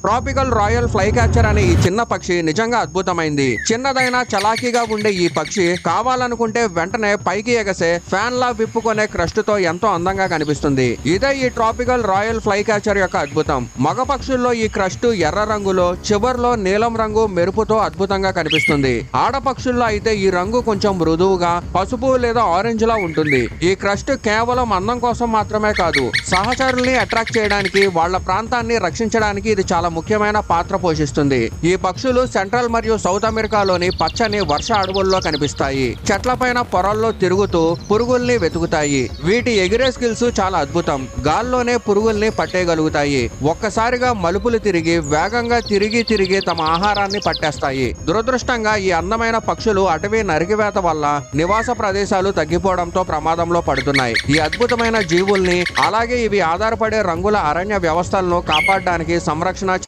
Tropical royal fly catcher అనే ఈ చిన్న పక్షి నిజంగా అద్భుతమైంది. చిన్నదైనా చలాకీగా ఉండే ఈ పక్షి కావాలనుకుంటే వెంటనే పైకి ఎగసే ఫ్యాన్ లా విప్పుకునే క్రస్ట్ తో ఎంతో అందంగా కనిపిస్తుంది. ఇదే ఈ ట్రాపికల్ రాయల్ ఫ్లై క్యాచర్ యొక్క అద్భుతం. మగ పక్షుల్లో ఈ క్రస్ట్ ఎర్ర రంగులో చివర్లో నీలం రంగు మెరుపుతో అద్భుతంగా కనిపిస్తుంది. ఆడపక్షుల్లో అయితే ఈ రంగు కొంచెం మృదువుగా పసుపు లేదా ఆరెంజ్ లా ఉంటుంది. ఈ క్రస్ట్ కేవలం అందం కోసం మాత్రమే కాదు, సహచరుల్ని అట్రాక్ట్ చేయడానికి, వాళ్ళ ప్రాంతాన్ని రక్షించడానికి ఇది చాలా ముఖ్యమైన పాత్ర పోషిస్తుంది. ఈ పక్షులు సెంట్రల్ మరియు సౌత్ అమెరికాలోని పచ్చని వర్ష అడవుల్లో కనిపిస్తాయి. చెట్లపైన పొరల్లో తిరుగుతూ పురుగుల్ని వెతుకుతాయి. వీటి ఎగిరే స్కిల్స్ చాలా అద్భుతం. గాల్లోనే పురుగుల్ని పట్టేయగలుగుతాయి. ఒక్కసారిగా మలుపులు తిరిగి వేగంగా తిరిగి తమ ఆహారాన్ని పట్టేస్తాయి. దురదృష్టంగా ఈ అందమైన పక్షులు అటవీ నరికివేత వల్ల నివాస ప్రదేశాలు తగ్గిపోవడంతో ప్రమాదంలో పడుతున్నాయి. ఈ అద్భుతమైన జీవుల్ని, అలాగే ఇవి ఆధారపడే రంగుల అరణ్య వ్యవస్థలను కాపాడడానికి సంరక్షణ